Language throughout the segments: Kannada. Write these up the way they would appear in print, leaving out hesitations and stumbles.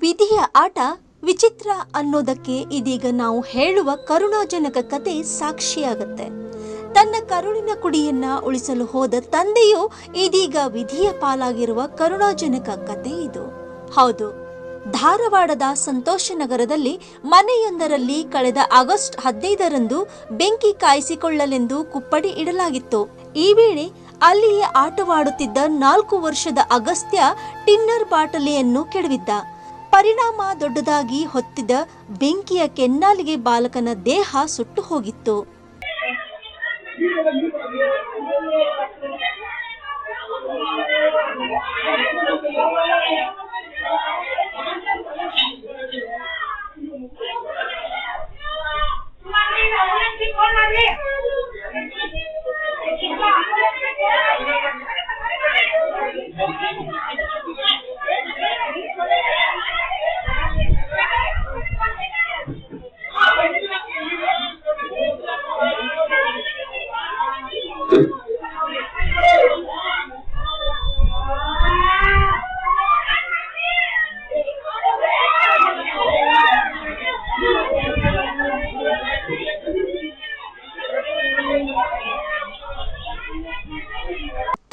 ವಿಧಿಯ ಆಟ ವಿಚಿತ್ರ ಅನ್ನೋದಕ್ಕೆ ಇದೀಗ ನಾವು ಹೇಳುವ ಕರುಣಾಜನಕ ಕತೆ ಸಾಕ್ಷಿಯಾಗತ್ತೆ. ತನ್ನ ಕರುಳಿನ ಕುಡಿಯನ್ನ ಉಳಿಸಲು ಹೋದ ತಂದೆಯು ಇದೀಗ ವಿಧಿಯ ಪಾಲಾಗಿರುವ ಕರುಣಾಜನಕ ಕತೆ ಇದು. ಹೌದು, ಧಾರವಾಡದ ಸಂತೋಷನಗರದಲ್ಲಿ ಮನೆಯೊಂದರಲ್ಲಿ ಕಳೆದ ಆಗಸ್ಟ್ 15ರಂದು ಬೆಂಕಿ ಕಾಯಿಸಿಕೊಳ್ಳಲೆಂದು ಕುಪ್ಪಡಿ ಇಡಲಾಗಿತ್ತು. ಈ ವೇಳೆ ಅಲ್ಲಿಯೇ ಆಟವಾಡುತ್ತಿದ್ದ 4 ವರ್ಷದ ಅಗಸ್ತ್ಯ ಟಿನ್ನರ್ ಬಾಟಲಿಯನ್ನು ಕೆಡವಿದ್ದ. ಪರಿಣಾಮ ದೊಡ್ಡದಾಗಿ ಹೊತ್ತಿದ್ದ ಬೆಂಕಿಯ ಕೆನ್ನಾಲಿಗೆ ಬಾಲಕನ ದೇಹ ಸುಟ್ಟು ಹೋಗಿತ್ತು.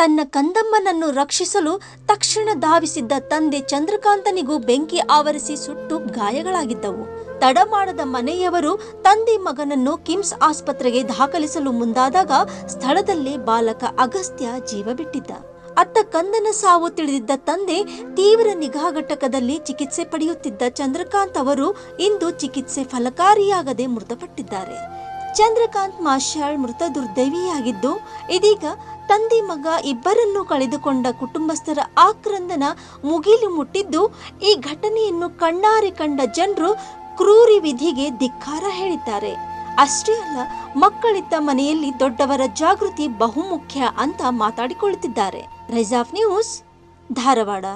ತನ್ನ ಕಂದಮ್ಮನನ್ನು ರಕ್ಷಿಸಲು ತಕ್ಷಣ ಧಾವಿಸಿದ್ದ ತಂದೆ ಚಂದ್ರಕಾಂತನಿಗೂ ಬೆಂಕಿ ಆವರಿಸಿ ಸುಟ್ಟು ಗಾಯಗಳಾಗಿದ್ದವು. ತಡ ಮಾಡದ ಮನೆಯವರು ತಂದೆ ಮಗನನ್ನು ಕಿಮ್ಸ್ ಆಸ್ಪತ್ರೆಗೆ ದಾಖಲಿಸಲು ಮುಂದಾದಾಗ ಸ್ಥಳದಲ್ಲೇ ಬಾಲಕ ಅಗಸ್ತ್ಯ ಜೀವ ಬಿಟ್ಟಿದ್ದ. ಅತ್ತ ಕಂದನ ಸಾವು ತಿಳಿದಿದ್ದ ತಂದೆ ತೀವ್ರ ನಿಗಾ ಘಟಕದಲ್ಲಿ ಚಿಕಿತ್ಸೆ ಪಡೆಯುತ್ತಿದ್ದ ಚಂದ್ರಕಾಂತ್ ಅವರು ಇಂದು ಚಿಕಿತ್ಸೆ ಫಲಕಾರಿಯಾಗದೆ ಮೃತಪಟ್ಟಿದ್ದಾರೆ. ಚಂದ್ರಕಾಂತ್ ಮಾಶ್ಯಾಳ್ ಮೃತ ದುರ್ದೈವಿಯಾಗಿದ್ದು, ಇದೀಗ ತಂದೆ ಮಗ ಇಬ್ಬರನ್ನು ಕಳೆದುಕೊಂಡ ಕುಟುಂಬಸ್ಥರ ಆಕ್ರಂದನ ಮುಗಿಲು ಮುಟ್ಟಿದ್ದು, ಈ ಘಟನೆಯನ್ನು ಕಣ್ಣಾರೆ ಕಂಡ ಜನರು ಕ್ರೂರಿ ವಿಧಿಗೆ ಧಿಕ್ಕಾರ ಹೇಳಿದ್ದಾರೆ. ಅಷ್ಟೇ ಅಲ್ಲ, ಮಕ್ಕಳಿದ್ದ ಮನೆಯಲ್ಲಿ ದೊಡ್ಡವರ ಜಾಗೃತಿ ಬಹುಮುಖ್ಯ ಅಂತ ಮಾತಾಡಿಕೊಳ್ಳುತ್ತಿದ್ದಾರೆ. Rise of news, Dharwad.